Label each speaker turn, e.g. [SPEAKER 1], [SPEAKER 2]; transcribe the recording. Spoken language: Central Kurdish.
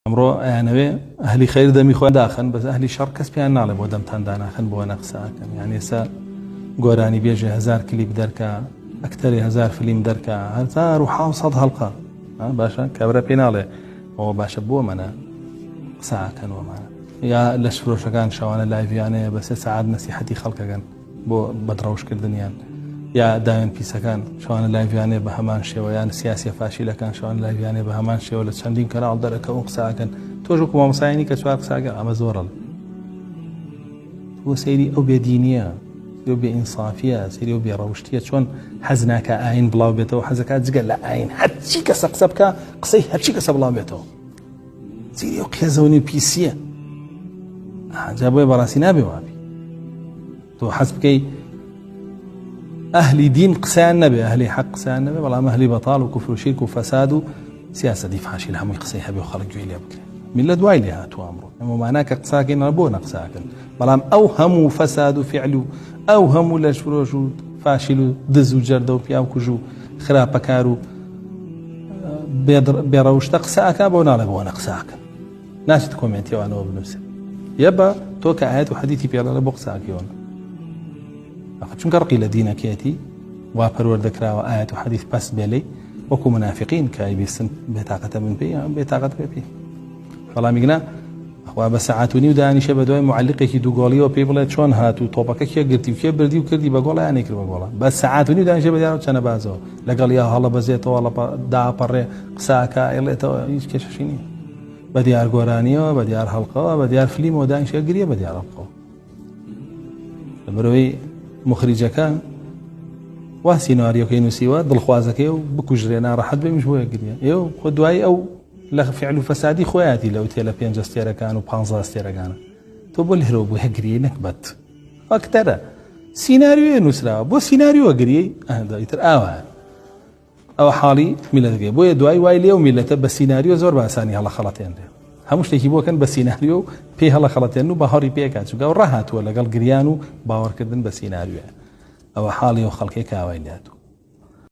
[SPEAKER 1] ئەمڕۆ ئەیانەوێ ئەهلی خەیر دەمی خۆیان داخن بەس ئەهلی شەڕ کەس پێیان ناڵێ بۆ دەمتان داناخن بۆ نەقساکەن یان ئێستا گۆرانی بێژێ 1000 کلیپ دەرکا ئەکتەری 1000 فیلم دەرکا 1500 هەڵقە باشە کابرا پێ ناڵێ ئەوە باشە بۆ منە قساکەن وەمانە یا لەش فرۆشەکان شەوانە لایڤیانەیە بە 3 ساعات نەسیحەتی خەڵکەکەن بۆ بەدڕەوشکردنیان یا داوێن پیسەکان شەوانە لایڤیانێ بە هەمان شێوە یان سیاسی فاشیلەکان شەوان لایڤیانێ بە هەمان شێوە لە چەندین کەناڵ دەرەکە و قساکەن تۆش وەکو مامۆستایانی کە چوار قساکە ئەمە زۆرڵ تۆ سەیری ئەو بێدینیە سەیری ئەو بێئینسافیە سەیری ئەو بێڕەوشتیە چۆن حەز ناکە ئاین بڵاو بێتەوە حەزەکات جگە لە ئاین هەرچی کەسە قسە بکە قسەی هەرچی کەسە بڵاو بێتەوە سەیری ئەو قێزەونی پیسیە جا بۆیە بەڕاستی نابێ وابی تۆ حەز بکەی أهل دين قسان نبي أهل حق قسان نبي والله أهل بطال وكفر وشرك وفساد وسياسة دي فحاشي لهم يقصيها بيخرج جويليا بكري من لدواي لها تو أمره أما معناك قساكن ربونا قساكن بلام أوهم فساد فعل أوهم لشروج فاشل دز وجرد وبيام كجو خراب كارو بيروش تقساك بونا لبونا قساكن ناس تكومنتي وأنا وبنفسي يبا توكا آيات وحديثي بيلا لبقساكيون چونکە ڕقی لە دینەکەیەتی وا پەروەردەکراوە ئاەت و حەدیث پەس بێلەی وەکو منافقین کە بیستن بێتاقەتە من پێی بێتاقەت پێ بەڵامی گنا خوا بە سەعات و نیو دانیشە بە دوای معلقێکی دووگۆڵیەوە پێی بڵێت چۆن هاتوو تۆپەکە کێ گرتی و کێ بردی و کردی بە گۆڵ یان نەکرد بە گۆڵە بە سەعات و نیو دانیشە بە دیارە چەنە بازەوە لەگەڵ یا هەڵە بەزێتەوە داپەڕێ قساکە ئێڵێتەوە هیچ کێشەشی نییە بە دیار گۆرانیەوە بە دیار هەڵقەوە بە دیار فلیمەوە دانیشە گریە بە دیار هەڵقەوە لەبەرەوەی مخرجەکان وا سیناریۆکەی نووسیوە دڵخوازەکەی و بکوژرێ ناڕەحەت بێ میش بۆیە گریە ئێوە خۆ دوایی ئەو لە فعل و فەسادی خۆیاتی لەو تێ لە 5 ئەستێرەکان و 15 ئەستێرەکانە تۆ بۆ لێرەوە بۆیە گریە نەکبەت ئەکتەرە سیناریۆیە نووسراوە بۆ سیناریۆوە گریەی ئەهدایتر ئاوە ئەوە حاڵی میلەتەکەی بۆیە دوای وای لێ و میلەتە بە سیناریۆ زۆر بە ئاسانی هەڵە خەڵەتێنرێ هەموو شتێکی بۆکەن بە سیناریۆ پێی هەڵە خەڵەتێن و بەهەڕی پێکات چونکە ڕاهاتووە لەگەڵ گریان و باوەڕکردن بە سیناریۆە ئەوە حاڵی و خەڵکێک کاوای لاتوە